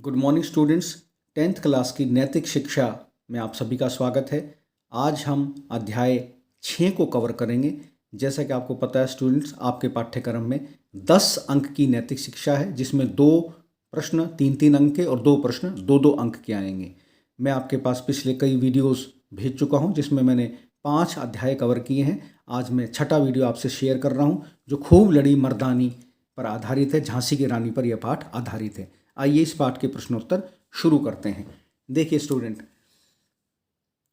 Good morning students. 10th class की नैतिक शिक्षा में आप सभी का स्वागत है। आज हम अध्याय 6 को कवर करेंगे। जैसा कि आपको पता है स्टूडेंट्स, आपके पाठ्यक्रम में 10 अंक की नैतिक शिक्षा है, जिसमें 2 प्रश्न 3-3 अंक के और 2 प्रश्न 2-2 अंक के आएंगे। मैं आपके पास पिछले कई वीडियोस भेज चुका हूं, जिसमें मैंने 5 अध्याय कवर किए हैं। आज मैं 6ठा वीडियो आपसे शेयर कर रहा हूं, जो खूब लड़ी मर्दानी पर आधारित है। झांसी की रानी पर यह पाठ आधारित है। आइए इस पाठ के प्रश्नोत्तर शुरू करते हैं। देखिए स्टूडेंट,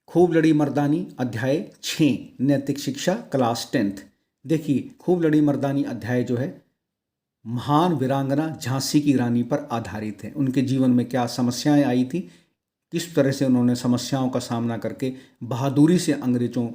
खूब लड़ी मर्दानी अध्याय 6 नैतिक शिक्षा क्लास 10th। देखिए, खूब लड़ी मर्दानी अध्याय जो है महान वीरांगना झांसी की रानी पर आधारित है। उनके जीवन में क्या समस्याएं आई थी, किस तरह से उन्होंने समस्याओं का सामना करके बहादुरी से अंग्रेजों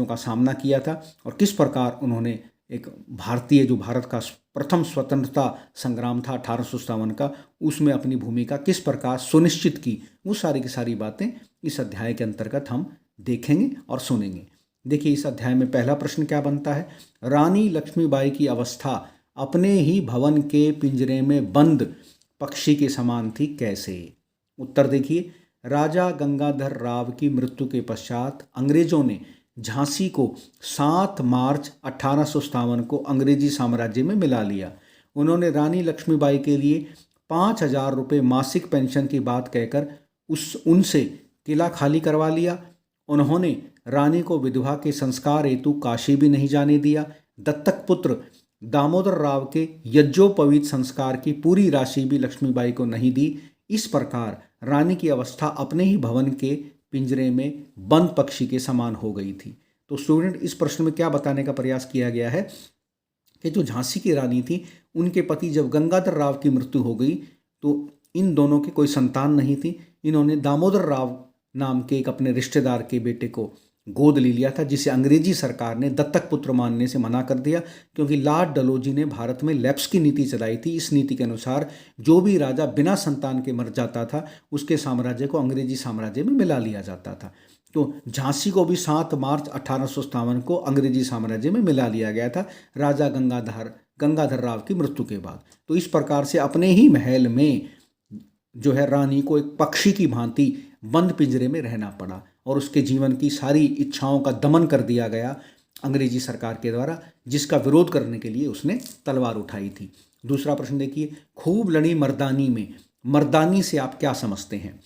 का सामना किया था, और किस प्रकार उन्होंने एक भारतीय, जो भारत का प्रथम स्वतंत्रता संग्राम था 1857 का, उसमें अपनी भूमिका किस प्रकार सुनिश्चित की। वो सारी की सारी बातें इस अध्याय के अंतर्गत हम देखेंगे और सुनेंगे। देखिए, इस अध्याय में पहला प्रश्न क्या बनता है। रानी लक्ष्मीबाई की अवस्था अपने ही भवन के पिंजरे में बंद पक्षी के समान थी, कैसे? उत्तर देखिए, राजा गंगाधर राव की मृत्यु के पश्चात अंग्रेजों ने झांसी को 7 मार्च 1857 को अंग्रेजी साम्राज्य में मिला लिया। उन्होंने रानी लक्ष्मीबाई के लिए 5,000 रुपये मासिक पेंशन की बात कहकर उनसे किला खाली करवा लिया। उन्होंने रानी को विधवा के संस्कार हेतु काशी भी नहीं जाने दिया। दत्तक पुत्र दामोदर राव के यज्ञोपवीत संस्कार की पूरी राशि भी लक्ष्मीबाई को नहीं दी। इस प्रकार रानी की अवस्था अपने ही भवन के पिंजरे में बंद पक्षी के समान हो गई थी। तो स्टूडेंट, इस प्रश्न में क्या बताने का प्रयास किया गया है कि जो झांसी की रानी थी, उनके पति जब गंगाधर राव की मृत्यु हो गई तो इन दोनों की कोई संतान नहीं थी। इन्होंने दामोदर राव नाम के एक अपने रिश्तेदार के बेटे को गोद ले लिया था, जिसे अंग्रेजी सरकार ने दत्तक पुत्र मानने से मना कर दिया, क्योंकि लॉर्ड डलहौजी ने भारत में लैप्स की नीति चलाई थी। इस नीति के अनुसार जो भी राजा बिना संतान के मर जाता था, उसके साम्राज्य को अंग्रेजी साम्राज्य में मिला लिया जाता था। तो झांसी को भी 7 मार्च 1857 को अंग्रेजी साम्राज्य में मिला लिया गया था, राजा गंगाधर राव की मृत्यु के बाद। तो इस प्रकार से अपने ही महल में जो है रानी को एक पक्षी की भांति बंद पिंजरे में रहना पड़ा, और उसके जीवन की सारी इच्छाओं का दमन कर दिया गया अंग्रेजी सरकार के द्वारा, जिसका विरोध करने के लिए उसने तलवार उठाई थी। दूसरा प्रश्न देखिए, खूब लड़ी मर्दानी में मर्दानी से आप क्या समझते हैं?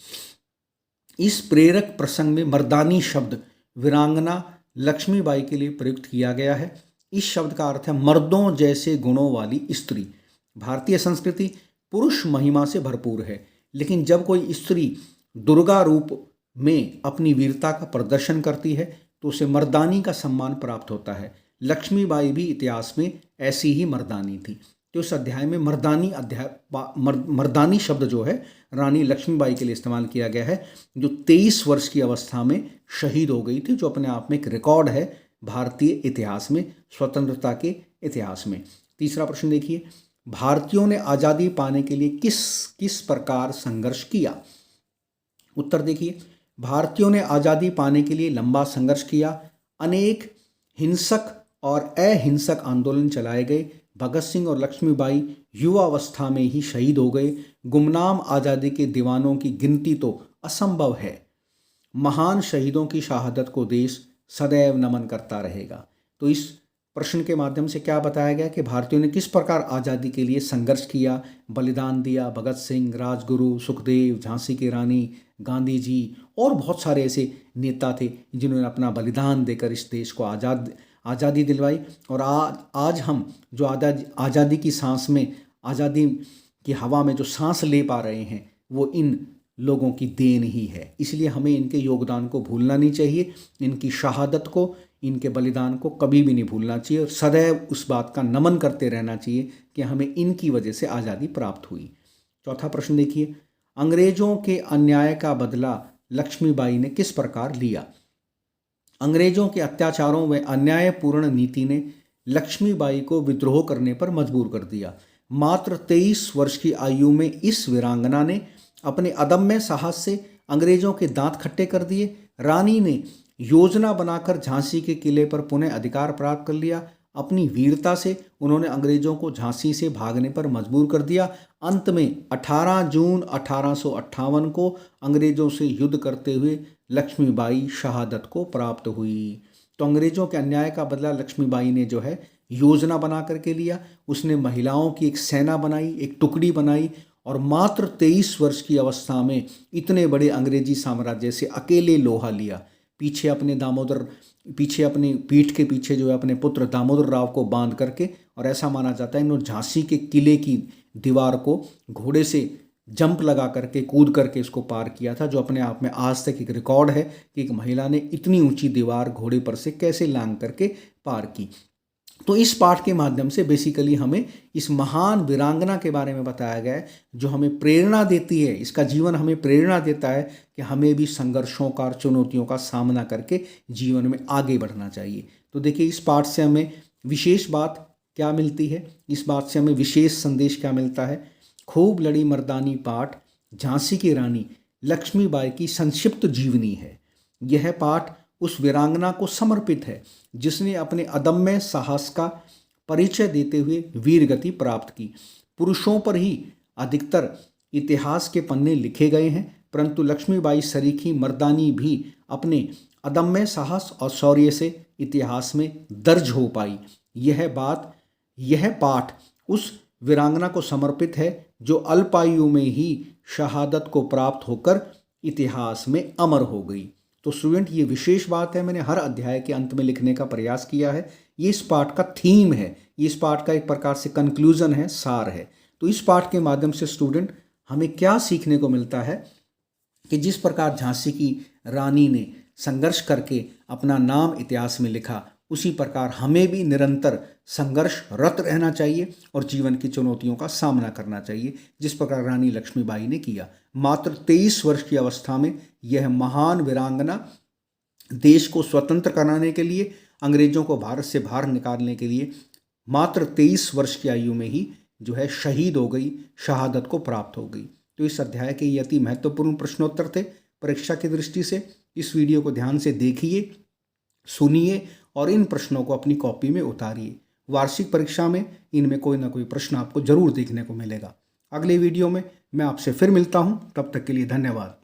इस प्रेरक प्रसंग में मर्दानी शब्द वीरांगना लक्ष्मीबाई के लिए प्रयुक्त किया गया है। इस शब्द का अर्थ है मर्दों जैसे गुणों वाली स्त्री। भारतीय संस्कृति पुरुष महिमा से भरपूर है, लेकिन जब कोई स्त्री दुर्गा रूप में अपनी वीरता का प्रदर्शन करती है तो उसे मर्दानी का सम्मान प्राप्त होता है। लक्ष्मीबाई भी इतिहास में ऐसी ही मर्दानी थी। तो इस अध्याय में मर्दानी शब्द जो है रानी लक्ष्मीबाई के लिए इस्तेमाल किया गया है, जो 23 वर्ष की अवस्था में शहीद हो गई थी, जो अपने आप में एक रिकॉर्ड है भारतीय इतिहास में, स्वतंत्रता के इतिहास में। तीसरा प्रश्न देखिए, भारतीयों ने आज़ादी पाने के लिए किस किस प्रकार संघर्ष किया? उत्तर देखिए, भारतीयों ने आज़ादी पाने के लिए लंबा संघर्ष किया। अनेक हिंसक और अहिंसक आंदोलन चलाए गए। भगत सिंह और लक्ष्मीबाई युवावस्था में ही शहीद हो गए। गुमनाम आज़ादी के दीवानों की गिनती तो असंभव है। महान शहीदों की शहादत को देश सदैव नमन करता रहेगा। तो इस प्रश्न के माध्यम से क्या बताया गया कि भारतीयों ने किस प्रकार आज़ादी के लिए संघर्ष किया, बलिदान दिया। भगत सिंह, राजगुरु, सुखदेव, झांसी की रानी, गांधी जी और बहुत सारे ऐसे नेता थे जिन्होंने अपना बलिदान देकर इस देश को आज़ादी दिलवाई। और आज हम जो आज़ादी की सांस में, आज़ादी की हवा में जो सांस ले पा रहे हैं, वो इन लोगों की देन ही है। इसलिए हमें इनके योगदान को भूलना नहीं चाहिए, इनकी शहादत को, इनके बलिदान को कभी भी नहीं भूलना चाहिए, और सदैव उस बात का नमन करते रहना चाहिए कि हमें इनकी वजह से आज़ादी प्राप्त हुई। चौथा प्रश्न देखिए, अंग्रेजों के अन्याय का बदला लक्ष्मीबाई ने किस प्रकार लिया? अंग्रेजों के अत्याचारों व अन्यायपूर्ण नीति ने लक्ष्मीबाई को विद्रोह करने पर मजबूर कर दिया। मात्र 23 वर्ष की आयु में इस वीरांगना ने अपने अदम्य साहस से अंग्रेजों के दांत खट्टे कर दिए। रानी ने योजना बनाकर झांसी के किले पर पुनः अधिकार प्राप्त कर लिया। अपनी वीरता से उन्होंने अंग्रेजों को झांसी से भागने पर मजबूर कर दिया। अंत में 18 जून 1858 को अंग्रेजों से युद्ध करते हुए लक्ष्मीबाई शहादत को प्राप्त हुई। तो अंग्रेजों के अन्याय का बदला लक्ष्मीबाई ने जो है योजना बना करके लिया। उसने महिलाओं की एक सेना बनाई, एक टुकड़ी बनाई और मात्र 23 वर्ष की अवस्था में इतने बड़े अंग्रेजी साम्राज्य से अकेले लोहा लिया। पीछे अपनी पीठ के पीछे जो है अपने पुत्र दामोदर राव को बांध करके, और ऐसा माना जाता है इन्होंने झांसी के किले की दीवार को घोड़े से जंप लगा करके कूद करके इसको पार किया था, जो अपने आप में आज तक एक रिकॉर्ड है कि एक महिला ने इतनी ऊंची दीवार घोड़े पर से कैसे लांघ करके पार की। तो इस पाठ के माध्यम से बेसिकली हमें इस महान वीरांगना के बारे में बताया गया है, जो हमें प्रेरणा देती है। इसका जीवन हमें प्रेरणा देता है कि हमें भी संघर्षों का, चुनौतियों का सामना करके जीवन में आगे बढ़ना चाहिए। तो देखिए, इस पाठ से हमें विशेष बात क्या मिलती है, इस बात से हमें विशेष संदेश क्या मिलता है। खूब लड़ी मर्दानी पाठ झांसी की रानी लक्ष्मीबाई की संक्षिप्त जीवनी है। यह पाठ उस वीरांगना को समर्पित है जिसने अपने अदम्य साहस का परिचय देते हुए वीर गति प्राप्त की। पुरुषों पर ही अधिकतर इतिहास के पन्ने लिखे गए हैं, परंतु लक्ष्मीबाई सरीखी मर्दानी भी अपने अदम्य साहस और शौर्य से इतिहास में दर्ज हो पाई। यह पाठ उस वीरांगना को समर्पित है जो अल्पायु में ही शहादत को प्राप्त होकर इतिहास में अमर हो गई। तो स्टूडेंट, ये विशेष बात है, मैंने हर अध्याय के अंत में लिखने का प्रयास किया है। ये इस पाठ का थीम है, ये इस पाठ का एक प्रकार से कंक्लूजन है, सार है। तो इस पाठ के माध्यम से स्टूडेंट हमें क्या सीखने को मिलता है कि जिस प्रकार झांसी की रानी ने संघर्ष करके अपना नाम इतिहास में लिखा, उसी प्रकार हमें भी निरंतर संघर्षरत रहना चाहिए और जीवन की चुनौतियों का सामना करना चाहिए, जिस प्रकार रानी लक्ष्मीबाई ने किया। मात्र 23 वर्ष की अवस्था में यह महान वीरांगना देश को स्वतंत्र कराने के लिए, अंग्रेजों को भारत से बाहर निकालने के लिए मात्र 23 वर्ष की आयु में ही जो है शहीद हो गई, शहादत को प्राप्त हो गई। तो इस अध्याय के ये अति महत्वपूर्ण प्रश्नोत्तर थे परीक्षा की दृष्टि से। इस वीडियो को ध्यान से देखिए, सुनिए और इन प्रश्नों को अपनी कॉपी में उतारिए। वार्षिक परीक्षा में इनमें कोई ना कोई प्रश्न आपको जरूर देखने को मिलेगा। अगले वीडियो में मैं आपसे फिर मिलता हूं, तब तक के लिए धन्यवाद।